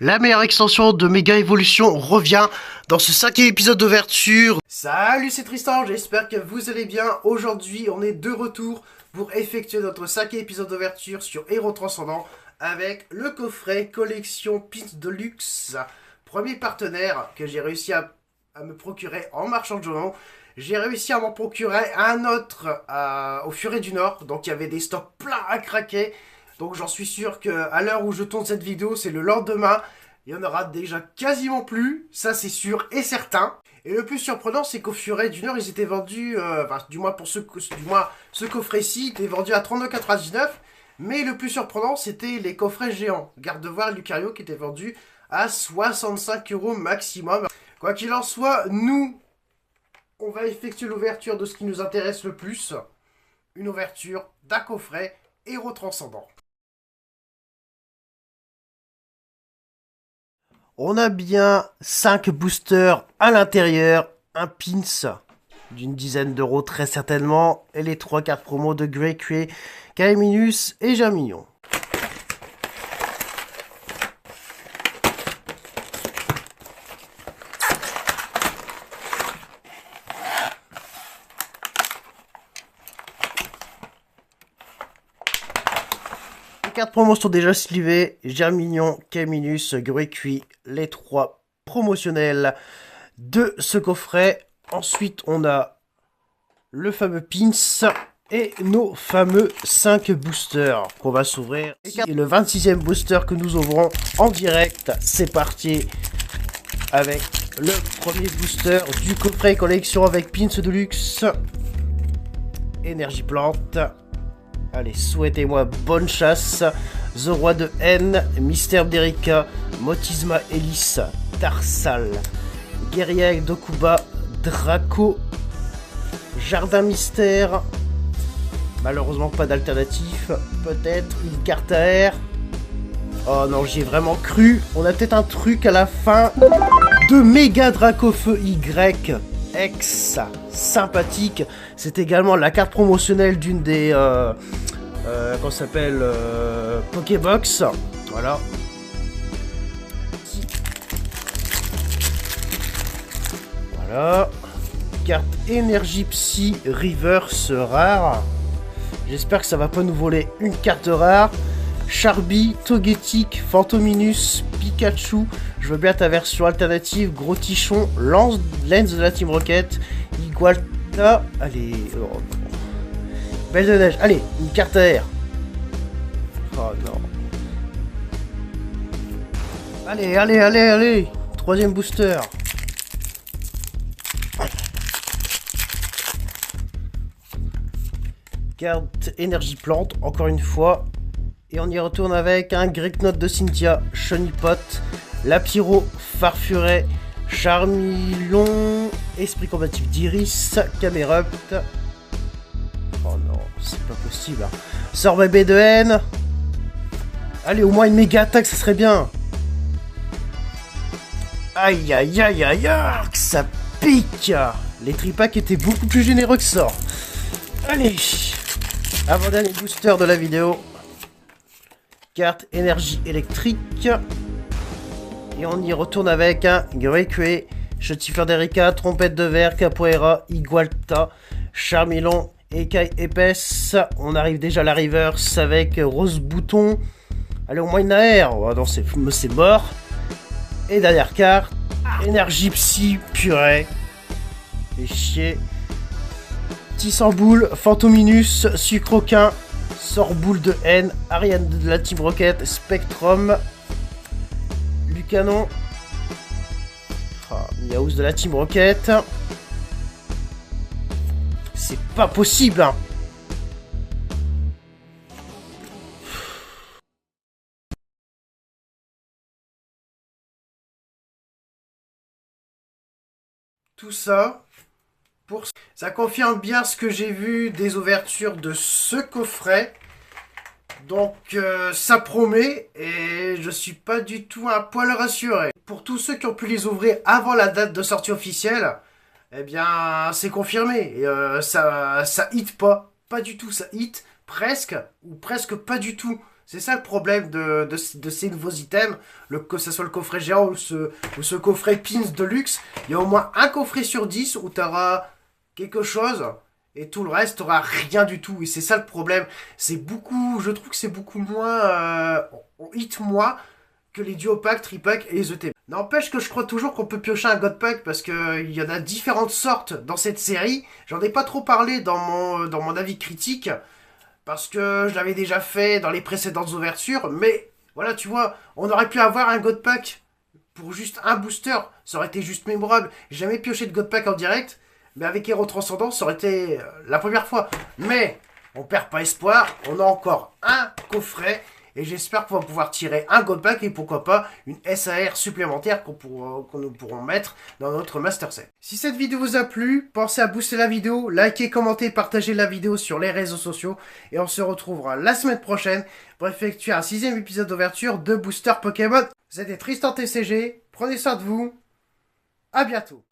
La meilleure extension de Mega Evolution revient dans ce 5e épisode d'ouverture. Salut, c'est Tristan, j'espère que vous allez bien. Aujourd'hui, on est de retour pour effectuer notre 5e épisode d'ouverture sur Héros Transcendant avec le coffret collection Pins de luxe. Premier partenaire que j'ai réussi à me procurer en marchand de journaux. J'ai réussi à m'en procurer un autre au Furet du Nord. Donc il y avait des stocks pleins à craquer. Donc j'en suis sûr qu'à l'heure où je tourne cette vidéo, c'est le lendemain. Il y en aura déjà quasiment plus. Ça c'est sûr et certain. Et le plus surprenant, c'est qu'au Furet du Nord, ils étaient vendus, du moins ce coffret-ci était vendu à 32,99. Mais le plus surprenant, c'était les coffrets géants. Gardevoir et Lucario qui étaient vendus à 65 € maximum. Quoi qu'il en soit, nous, on va effectuer l'ouverture de ce qui nous intéresse le plus. Une ouverture d'un coffret Héros Transcendant. On a bien 5 boosters à l'intérieur, un pins d'une dizaine d'euros très certainement, et les 3 cartes promo de Greycree, Kaiminus et Germignon. Les cartes promo sont déjà slivées, Germignon, Kaiminus, Greycree, les 3 promotionnels de ce coffret. Ensuite, on a le fameux pins et nos fameux 5 boosters qu'on va s'ouvrir. Et le 26e booster que nous ouvrons en direct, c'est parti avec le premier booster du coffret collection avec pins de luxe. Énergie plante. Allez, souhaitez-moi bonne chasse. The Roi de Haine, Mystère d'Erika, Motisma Hélice, Tarsal, Guerrier Dokuba, Draco, Jardin Mystère. Malheureusement pas d'alternatif. Peut-être une carte à air. Oh non, j'y ai vraiment cru. On a peut-être un truc à la fin de Méga Dracofeu Y. Ex sympathique. C'est également la carte promotionnelle d'une des qu'on s'appelle Pokébox. Voilà. Voilà. Carte énergie psy reverse rare. J'espère que ça va pas nous voler une carte rare. Charby, Togetic, Fantominus, Pikachu. Je veux bien ta version alternative. Gros Tichon, Lens de la Team Rocket, Igualta. Allez. Oh, Belle de neige. Allez, une carte à air. Oh non. Allez. Troisième booster. Carte énergie plante, encore une fois. Et on y retourne avec un Greeknote de Cynthia, Chonipot, Lapiro, Farfuret, Charmillon, Esprit combatif d'Iris, Camerupt. Oh non, c'est pas possible. Hein. Sort bébé de haine. Allez, au moins une méga attaque, ça serait bien. Aïe, ça pique. Les tripacks étaient beaucoup plus généreux que ça. Allez, avant-dernier booster de la vidéo. Carte énergie électrique. Et on y retourne avec un Greycree, Chetifleur d'Erika, Trompette de Verre, Capoeira, Igualta, Charmillon, Écaille épaisse. On arrive déjà à la reverse avec Rose Bouton. Allez, au moins une air. Oh non, c'est mort. Et dernière carte, énergie psy purée. Fait chier. Tissamboule, Fantominus, Sucroquin, Sorboule de haine, Ariane de la Team Rocket, Spectrum, Lucanon, Miaous de la Team Rocket. C'est pas possible, hein. Tout ça ça confirme bien ce que j'ai vu des ouvertures de ce coffret. Donc ça promet et je suis pas du tout un poil rassuré. Pour tous ceux qui ont pu les ouvrir avant la date de sortie officielle, eh bien c'est confirmé. Et, ça hit pas du tout, ça hit presque ou presque pas du tout. C'est ça le problème de ces nouveaux items, que ce soit le coffret géant ou ce coffret pins de luxe. Il y a au moins un coffret sur 10 où tu auras quelque chose et tout le reste, tu n'auras rien du tout. Et c'est ça le problème. Je trouve que c'est beaucoup moins, on hit moins que les duo packs, tripacks et les ETB. N'empêche que je crois toujours qu'on peut piocher un God Pack parce qu'il y en a différentes sortes dans cette série. J'en ai pas trop parlé dans mon avis critique parce que je l'avais déjà fait dans les précédentes ouvertures. Mais voilà, tu vois, on aurait pu avoir un God Pack pour juste un booster. Ça aurait été juste mémorable. J'ai jamais pioché de God Pack en direct, mais avec Héros Transcendant, ça aurait été la première fois. Mais on perd pas espoir. On a encore un coffret. Et j'espère qu'on va pouvoir tirer un God Pack et pourquoi pas une SAR supplémentaire que nous pourrons mettre dans notre Master Set. Si cette vidéo vous a plu, pensez à booster la vidéo, liker, commenter, partager la vidéo sur les réseaux sociaux. Et on se retrouvera la semaine prochaine pour effectuer un 6e épisode d'ouverture de Booster Pokémon. C'était Tristan TCG, prenez soin de vous, à bientôt.